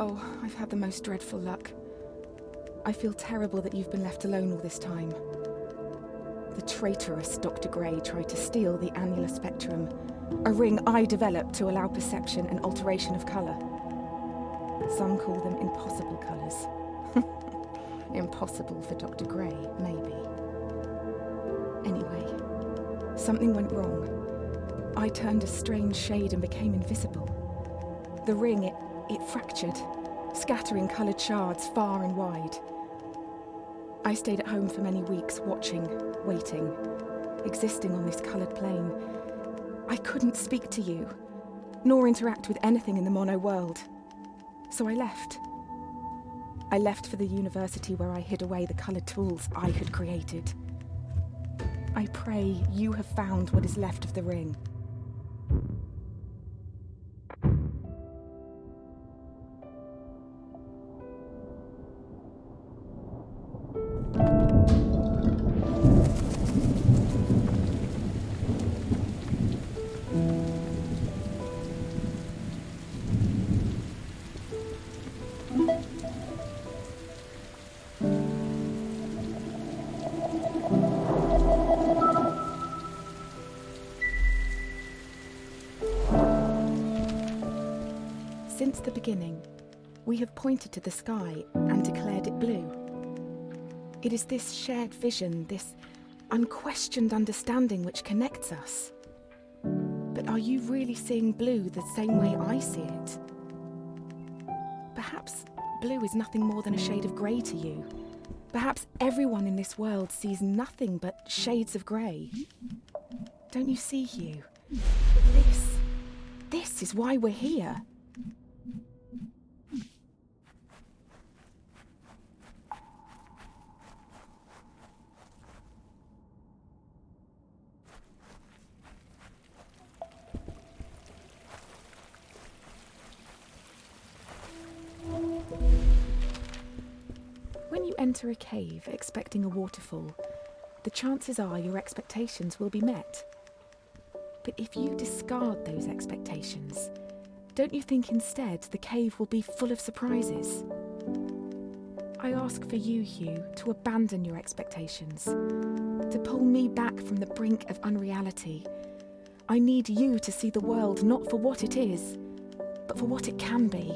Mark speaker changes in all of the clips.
Speaker 1: Oh, I've had the most dreadful luck. I feel terrible that you've been left alone all this time. The traitorous Dr. Gray tried to steal the annular spectrum, a ring I developed to allow perception and alteration of colour. Some call them impossible colours. Impossible for Dr. Gray, maybe. Anyway, something went wrong. I turned a strange shade and became invisible. The ring, it fractured, scattering coloured shards far and wide. I stayed at home for many weeks, watching, waiting, existing on this coloured plane. I couldn't speak to you, nor interact with anything in the mono world. So I left. I left for the university where I hid away the coloured tools I had created. I pray you have found what is left of the ring. Since the beginning, we have pointed to the sky and declared it blue. It is this shared vision, this unquestioned understanding which connects us. But are you really seeing blue the same way I see it? Perhaps blue is nothing more than a shade of grey to you. Perhaps everyone in this world sees nothing but shades of grey. Don't you see, Hue? This is why we're here. When you enter a cave expecting a waterfall, the chances are your expectations will be met. But if you discard those expectations, don't you think instead the cave will be full of surprises? I ask for you, Hue, to abandon your expectations, to pull me back from the brink of unreality. I need you to see the world not for what it is, but for what it can be.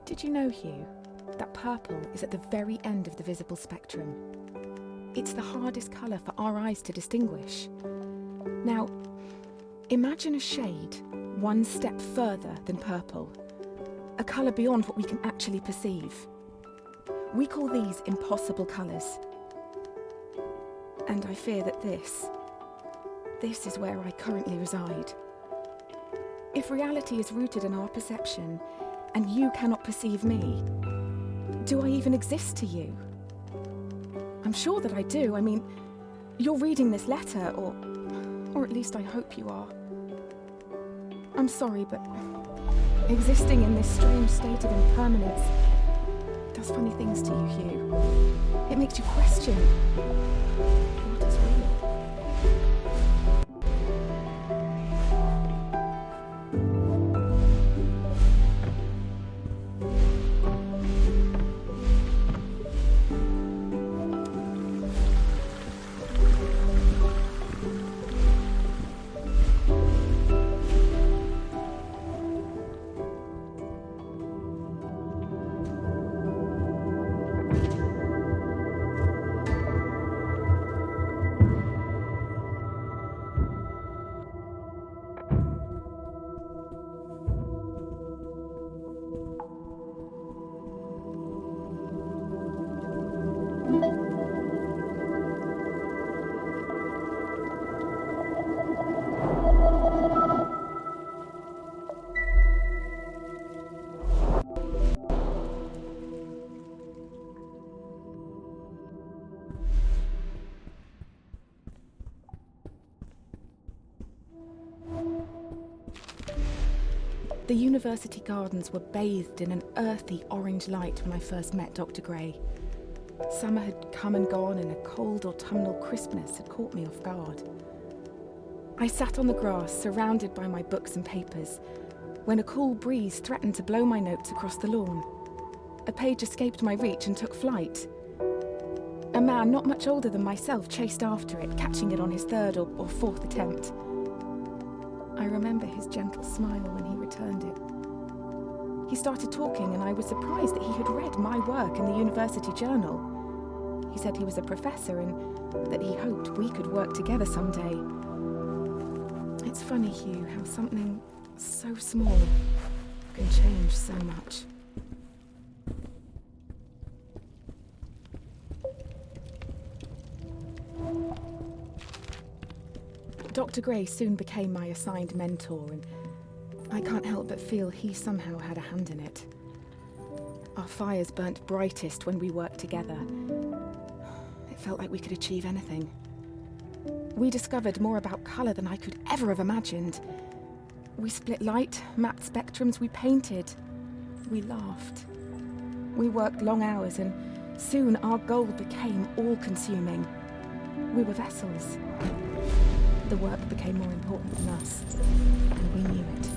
Speaker 1: Did you know, Hue, that purple is at the very end of the visible spectrum? It's the hardest colour for our eyes to distinguish. Now, imagine a shade one step further than purple, a colour beyond what we can actually perceive. We call these impossible colours. And I fear that this is where I currently reside. If reality is rooted in our perception, and you cannot perceive me, Do I even exist to you? I'm sure that I do. I mean, you're reading this letter, or at least I hope you are. I'm sorry, but existing in this strange state of impermanence does funny things to you, Hugh. It makes you question what is real. The university gardens were bathed in an earthy orange light when I first met Dr. Gray. Summer had come and gone and a cold autumnal crispness had caught me off guard. I sat on the grass, surrounded by my books and papers, when a cool breeze threatened to blow my notes across the lawn. A page escaped my reach and took flight. A man not much older than myself chased after it, catching it on his third or fourth attempt. I remember his gentle smile when he returned it. He started talking and I was surprised that he had read my work in the university journal. He said he was a professor and that he hoped we could work together someday. It's funny, Hugh, how something so small can change so much. Dr. Gray soon became my assigned mentor, and I can't help but feel he somehow had a hand in it. Our fires burnt brightest when we worked together. It felt like we could achieve anything. We discovered more about colour than I could ever have imagined. We split light, mapped spectrums, we painted, we laughed. We worked long hours, and soon our goal became all-consuming. We were vessels. The work became more important than us, and we knew it.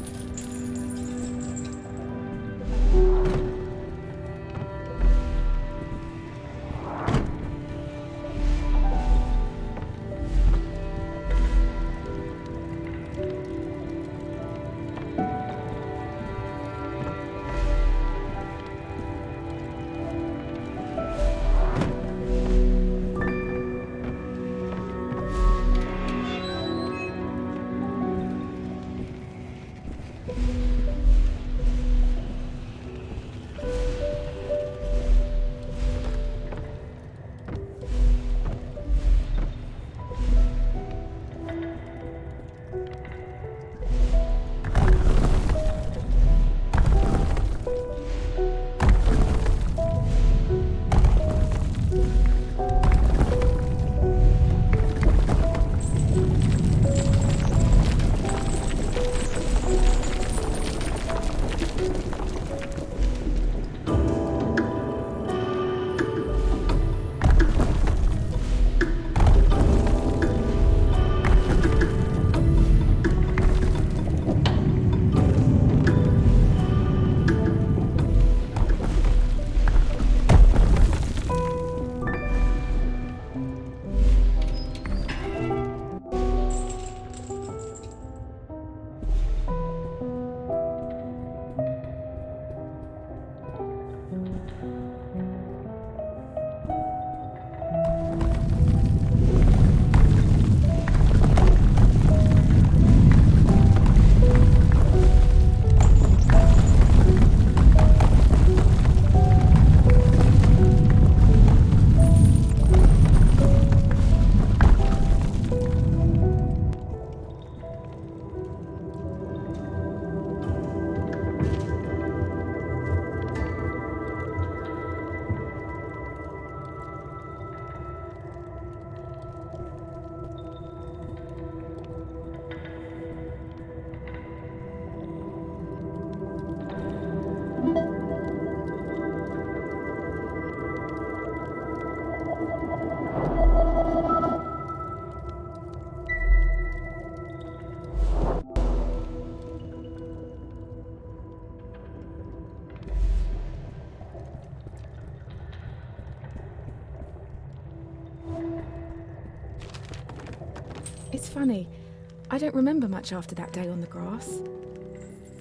Speaker 1: It's funny, I don't remember much after that day on the grass.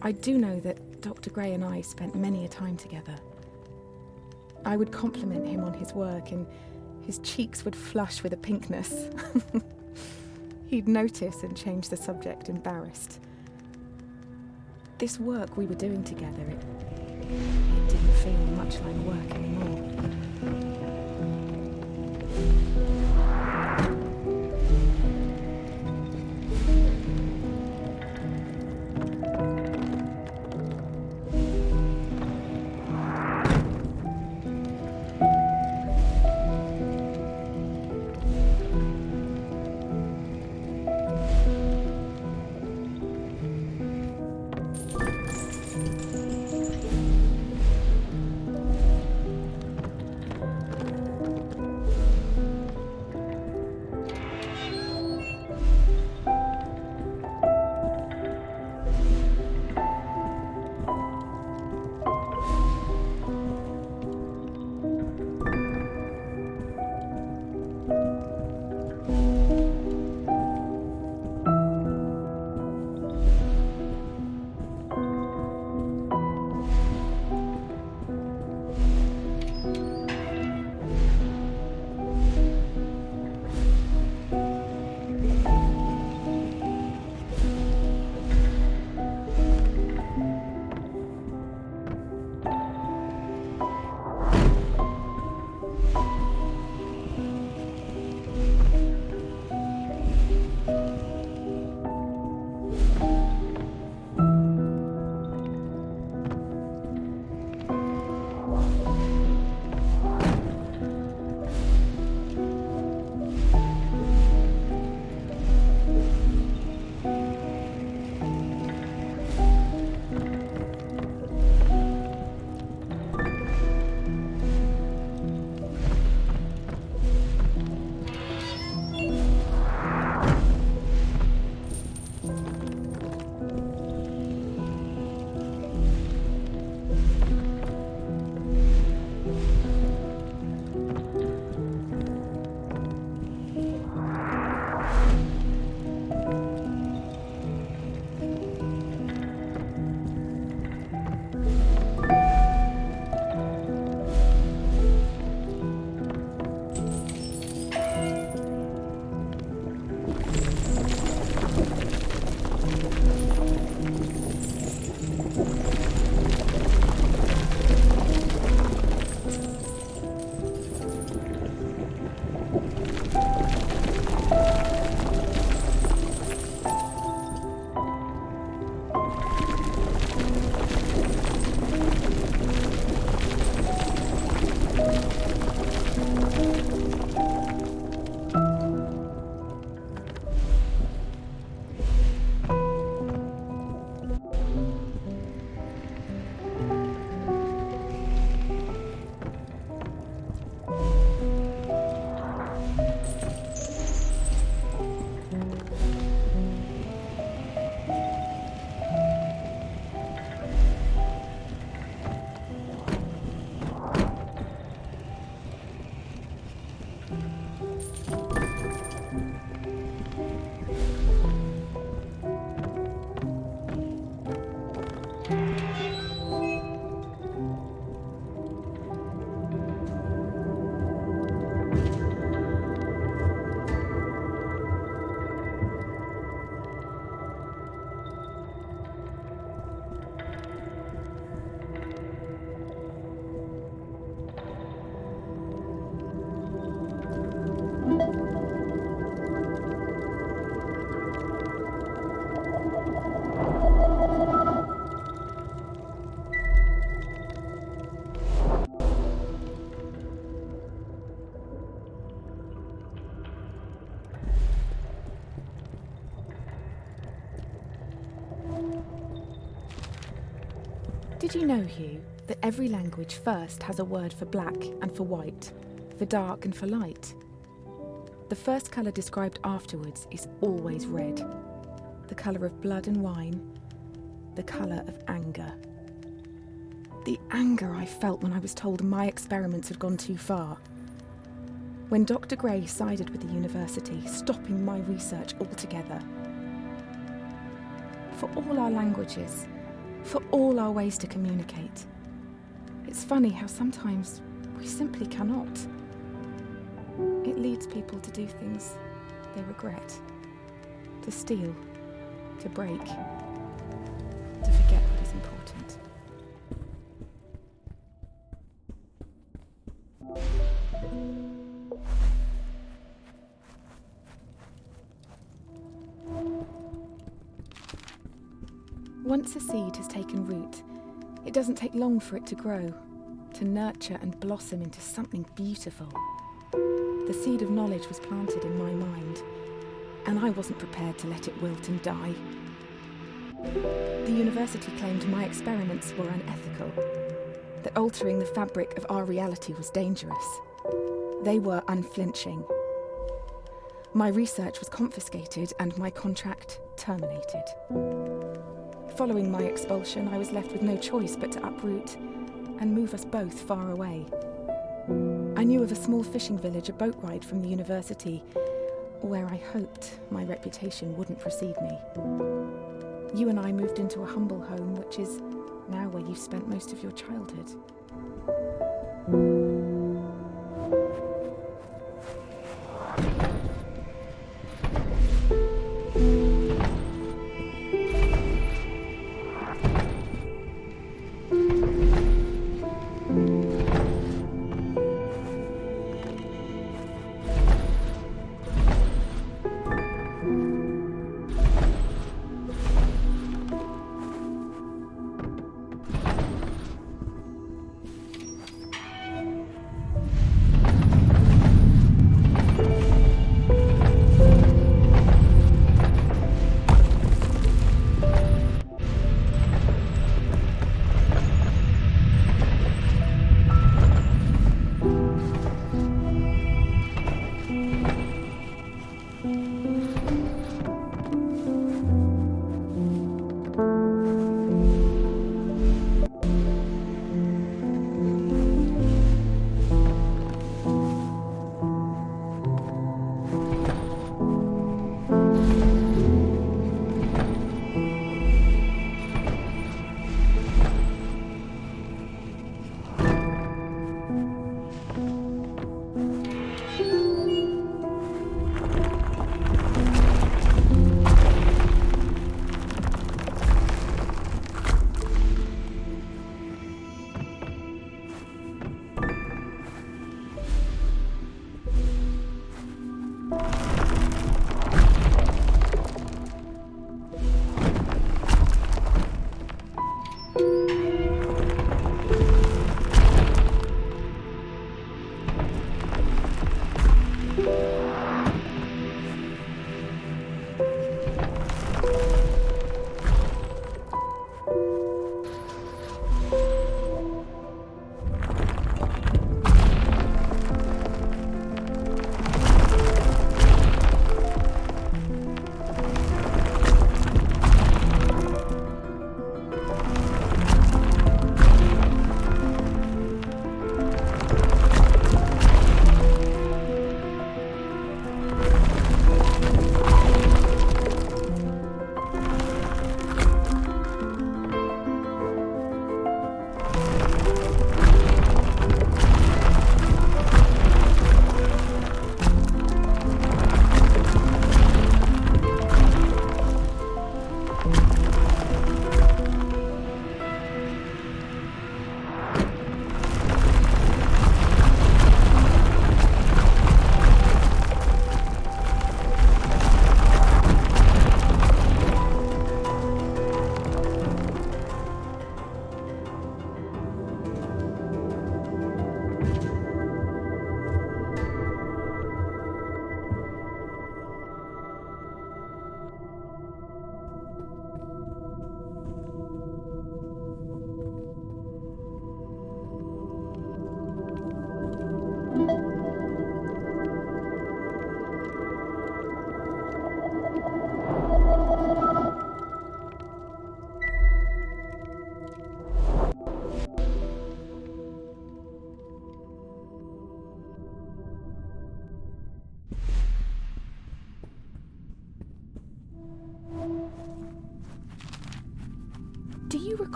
Speaker 1: I do know that Dr. Gray and I spent many a time together. I would compliment him on his work and his cheeks would flush with a pinkness. He'd notice and change the subject, embarrassed. This work we were doing together, it didn't feel much like work anymore. Did you know, Hugh, that every language first has a word for black and for white, for dark and for light? The first colour described afterwards is always red, the colour of blood and wine, the colour of anger. The anger I felt when I was told my experiments had gone too far. when Dr. Gray sided with the university, stopping my research altogether. For all our languages, for all our ways to communicate, it's funny how sometimes we simply cannot. It leads people to do things they regret, to steal, to break, to forget what is important. Once a seed has taken root, it doesn't take long for it to grow, to nurture and blossom into something beautiful. The seed of knowledge was planted in my mind, and I wasn't prepared to let it wilt and die. The university claimed my experiments were unethical, that altering the fabric of our reality was dangerous. They were unflinching. My research was confiscated and my contract terminated. Following my expulsion, I was left with no choice but to uproot and move us both far away. I knew of a small fishing village a boat ride from the university, where I hoped my reputation wouldn't precede me. You and I moved into a humble home, which is now where you've spent most of your childhood.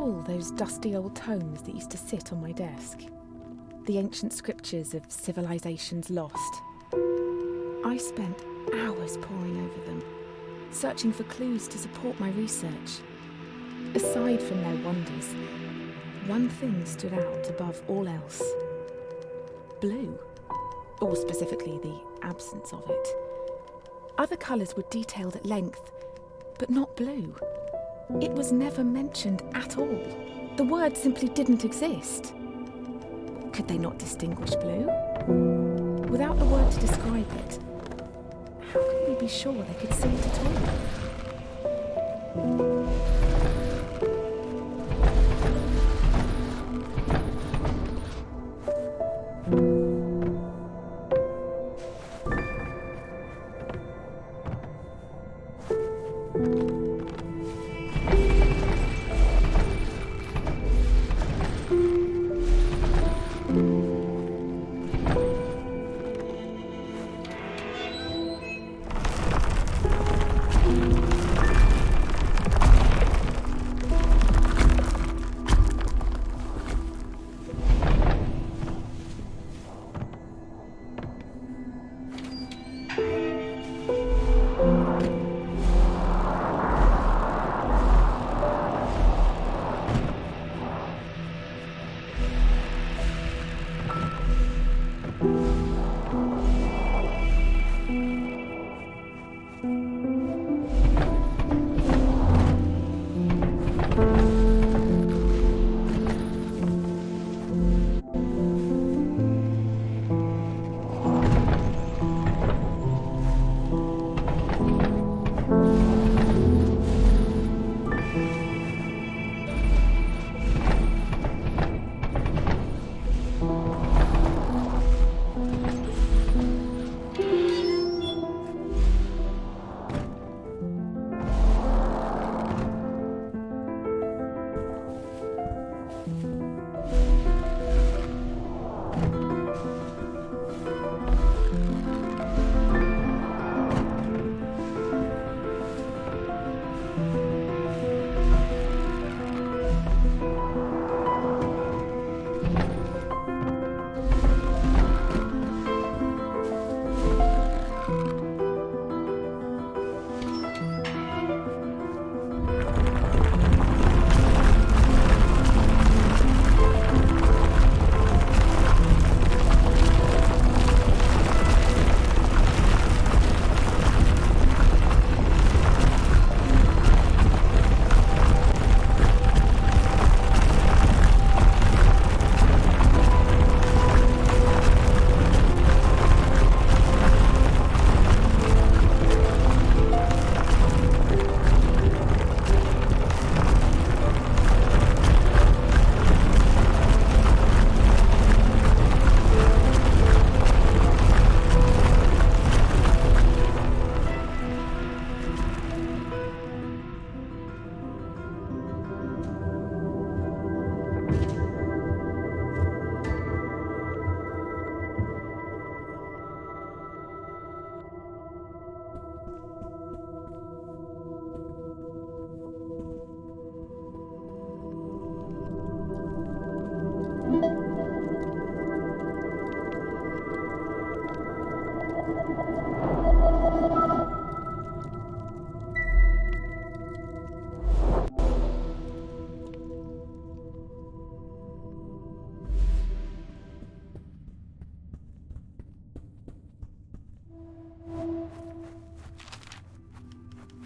Speaker 1: recall those dusty old tomes that used to sit on my desk. The ancient scriptures of civilizations lost. I spent hours poring over them, searching for clues to support my research. Aside from their wonders, one thing stood out above all else. Blue, or specifically the absence of it. Other colours were detailed at length, but not blue. It was never mentioned at all. The word simply didn't exist. Could they not distinguish blue? Without the word to describe it, how could we be sure they could see it at all?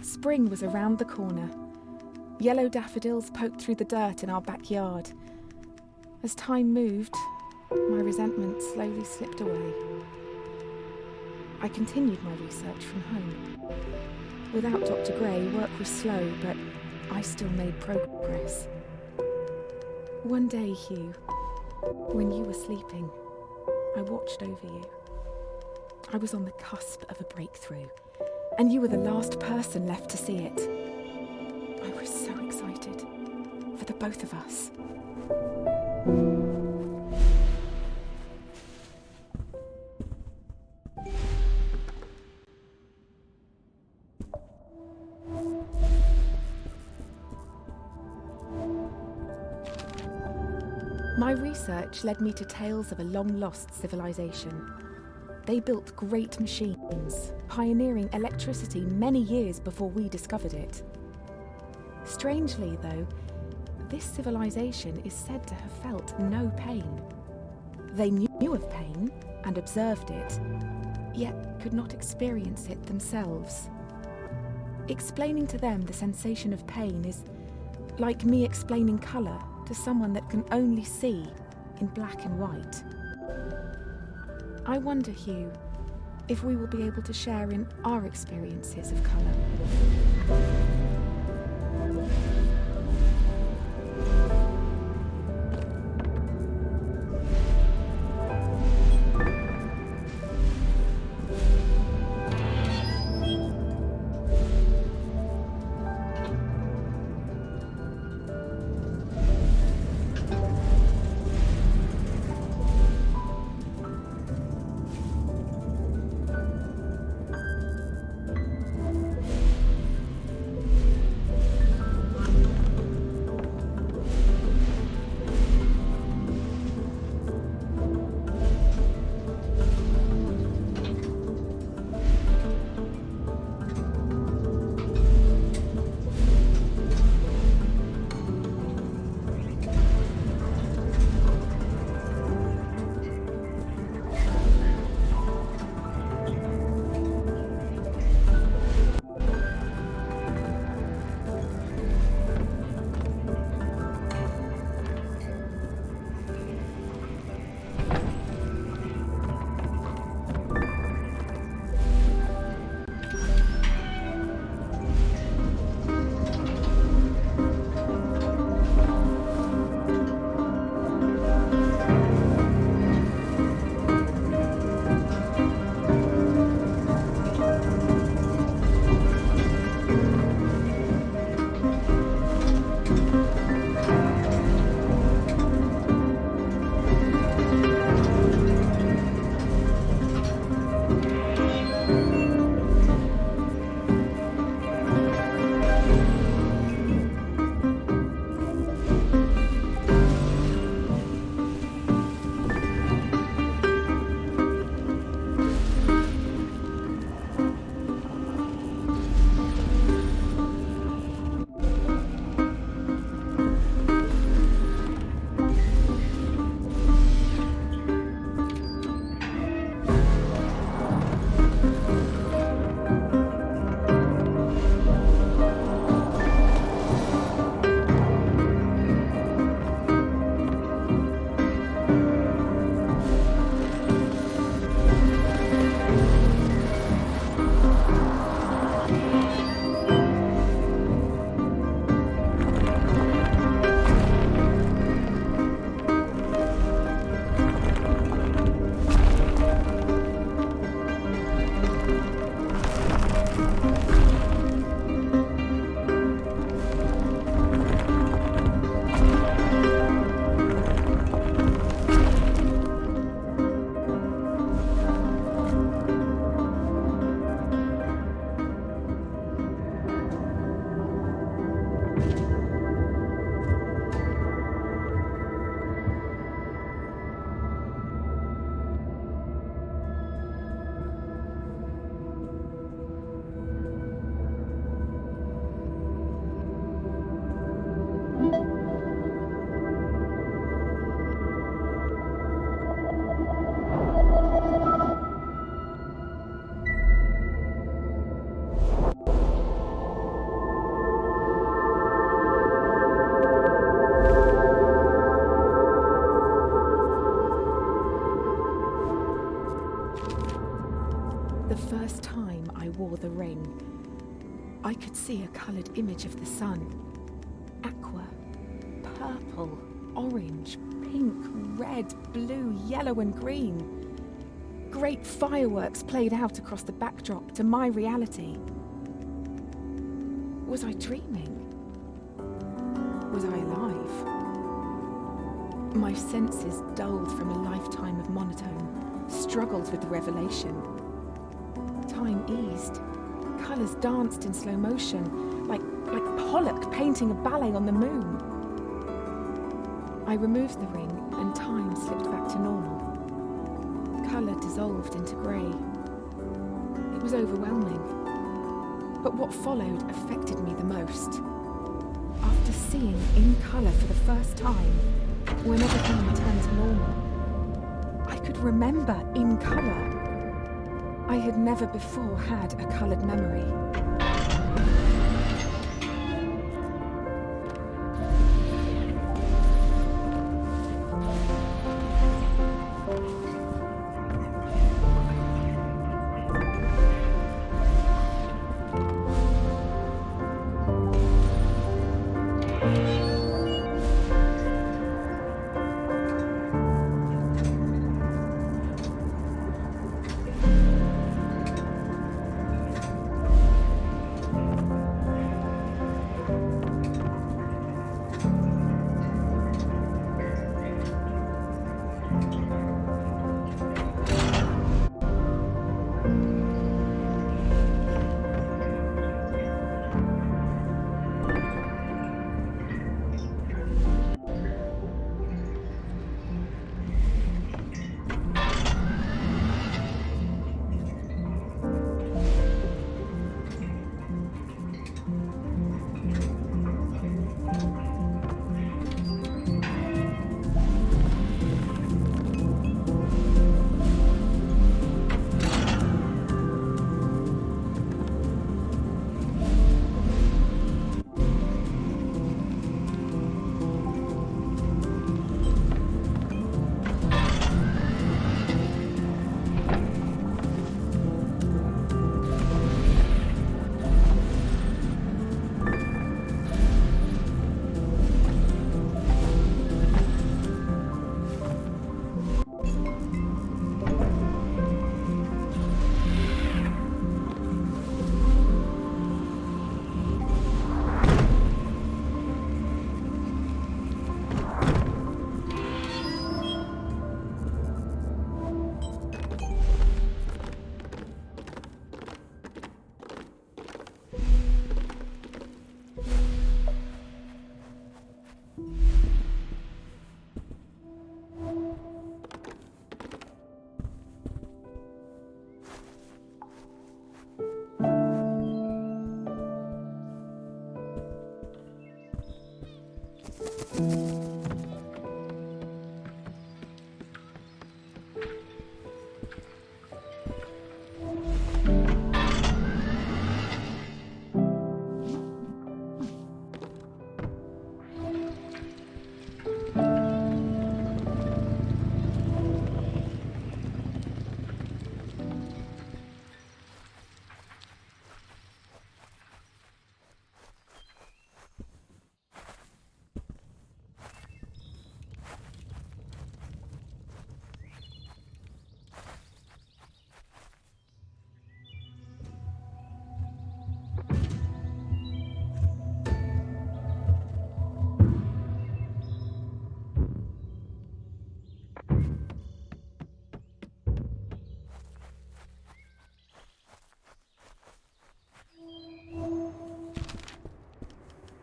Speaker 1: Spring was around the corner. Yellow daffodils poked through the dirt in our backyard. As time moved, my resentment slowly slipped away. I continued my research from home. Without Dr. Gray, work was slow, but I still made progress. One day, Hue, when you were sleeping, I watched over you. I was on the cusp of a breakthrough, and you were the last person left to see it. I was so excited for the both of us. My research led me to tales of a long-lost civilization. They built great machines, pioneering electricity many years before we discovered it. Strangely, though, this civilization is said to have felt no pain. They knew of pain and observed it, yet could not experience it themselves. Explaining to them the sensation of pain is like me explaining colour to someone that can only see in black and white. I wonder, Hue, if we will be able to share in our experiences of colour. The first time I wore the ring, I could see a coloured image of the sun. Aqua, purple, orange, pink, red, blue, yellow and green. Great fireworks played out across the backdrop to my reality. Was I dreaming? Was I alive? My senses, dulled from a lifetime of monotone, struggled with the revelation. Time eased. Colours danced in slow motion, like Pollock painting a ballet on the moon. I removed the ring and time slipped back to normal. Colour dissolved into grey. It was overwhelming. But what followed affected me the most. After seeing in colour for the first time, when everything returned to normal, I could remember in colour. I had never before had a coloured memory.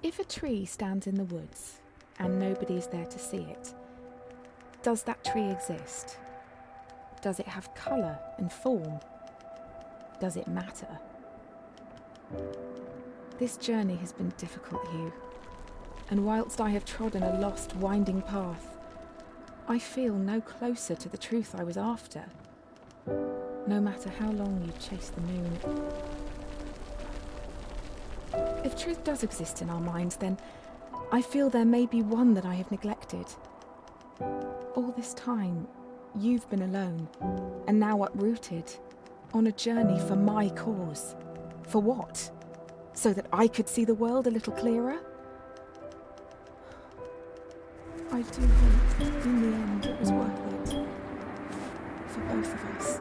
Speaker 1: If a tree stands in the woods and nobody's there to see it, does that tree exist? Does it have colour and form? Does it matter? This journey has been difficult, Hue, and whilst I have trodden a lost, winding path, I feel no closer to the truth I was after, no matter how long you chase the moon. If truth does exist in our minds, then I feel there may be one that I have neglected. All this time, you've been alone, and now uprooted, on a journey for my cause. For what? So that I could see the world a little clearer? I do hope, in the end, it was worth it. For both of us.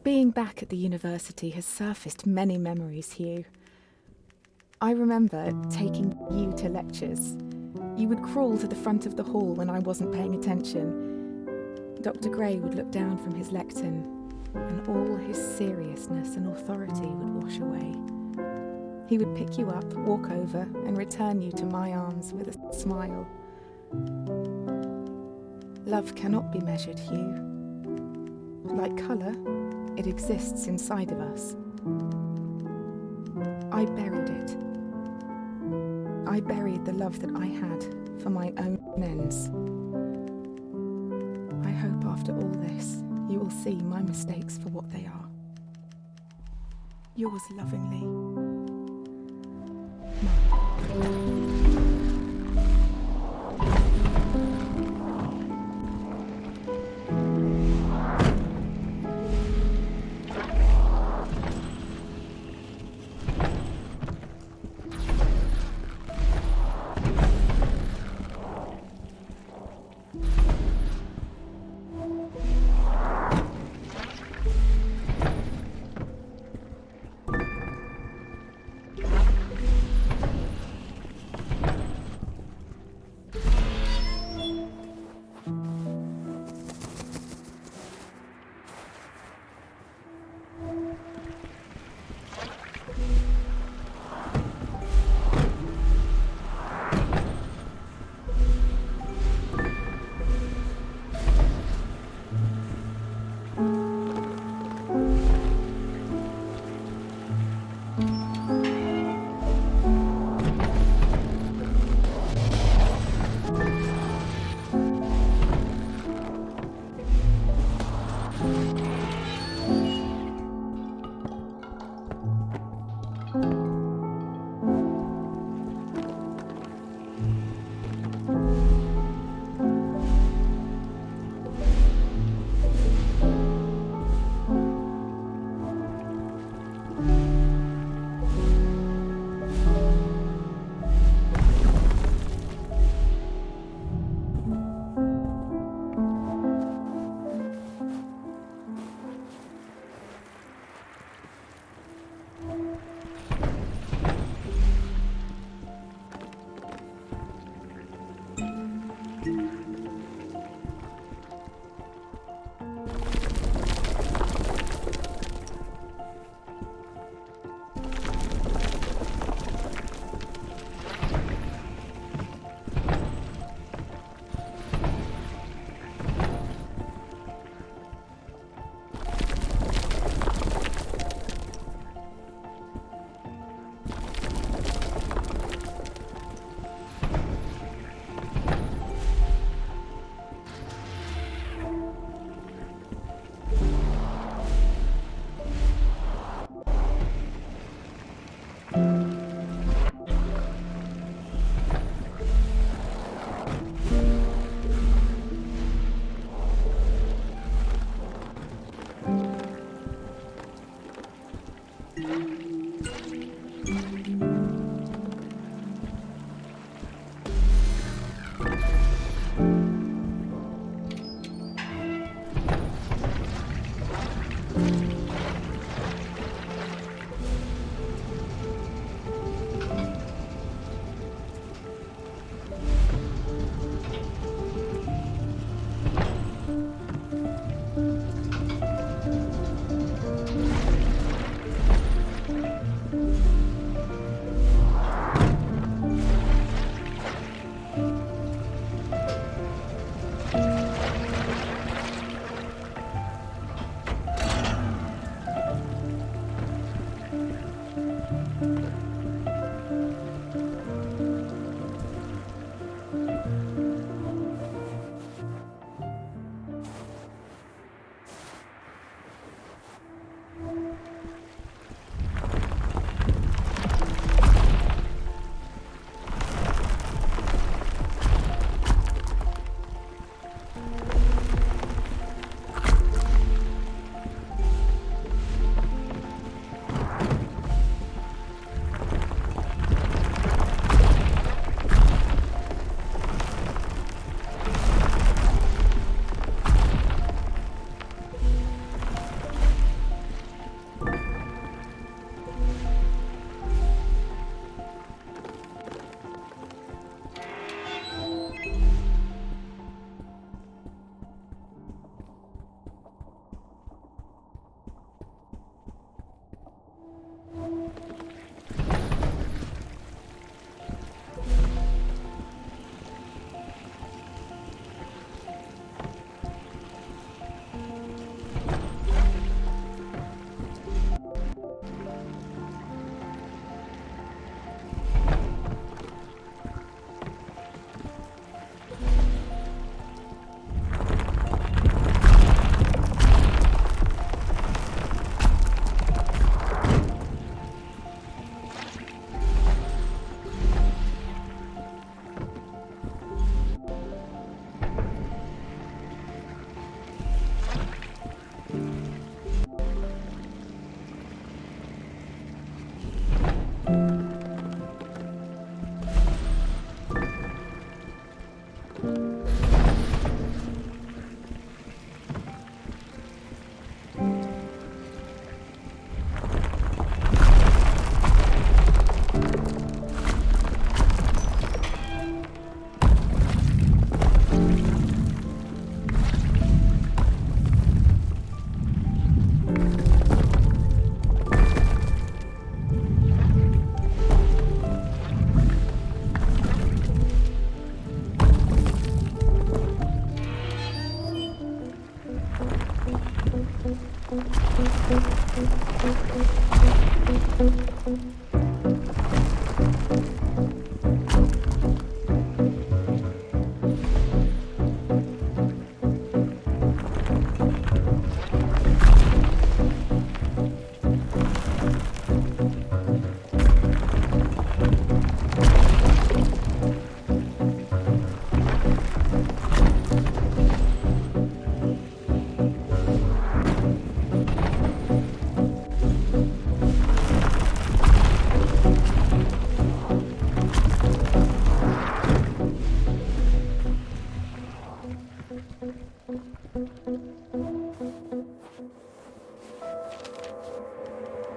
Speaker 1: Being back at the university has surfaced many memories, Hugh. I remember taking you to lectures. You would crawl to the front of the hall when I wasn't paying attention. Dr. Gray would look down from his lectern, and all his seriousness and authority would wash away. He would pick you up, walk over, and return you to my arms with a smile. Love cannot be measured, Hugh. Like colour, it exists inside of us. I buried it. I buried the love that I had for my own ends. I hope after all this, you will see my mistakes for what they are. Yours lovingly, Mum.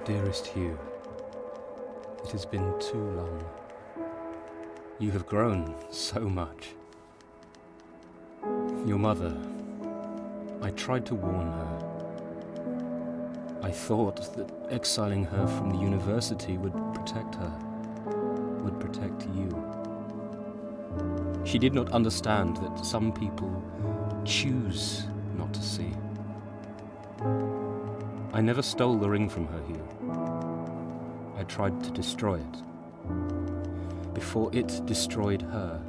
Speaker 2: Dearest Hue, it has been too long. You have grown so much. Your mother, I tried to warn her. I thought that exiling her from the university would protect her, would protect you. She did not understand that some people choose not to see. I never stole the ring from her, Hue. I tried to destroy it, before it destroyed her.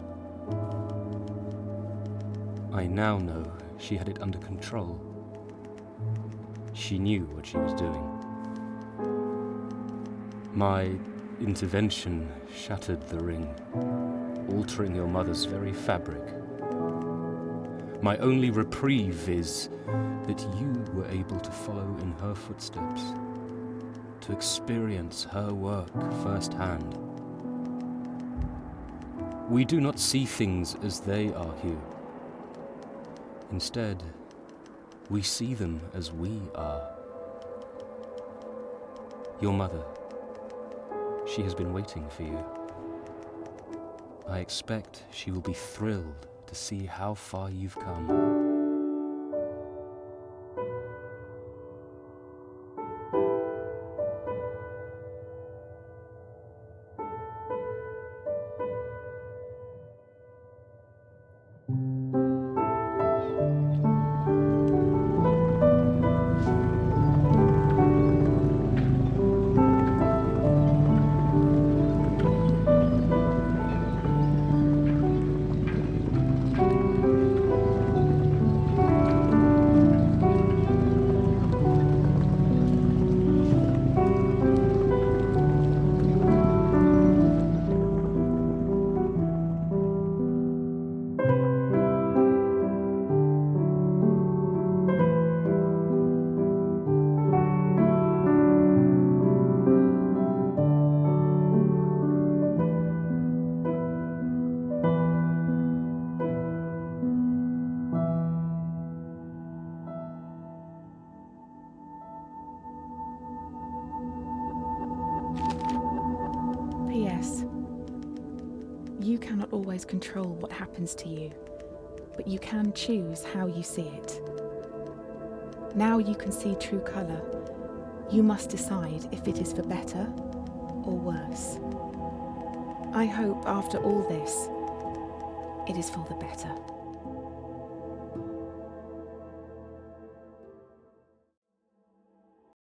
Speaker 2: I now know she had it under control. She knew what she was doing. My intervention shattered the ring, altering your mother's very fabric. My only reprieve is that you were able to follow in her footsteps, to experience her work firsthand. We do not see things as they are, Hue. Instead, we see them as we are. Your mother, she has been waiting for you. I expect she will be thrilled to see how far you've come.
Speaker 1: P.S. You cannot always control what happens to you, but you can choose how you see it. Now you can see true colour. You must decide if it is for better or worse. I hope after all this, it is for the better.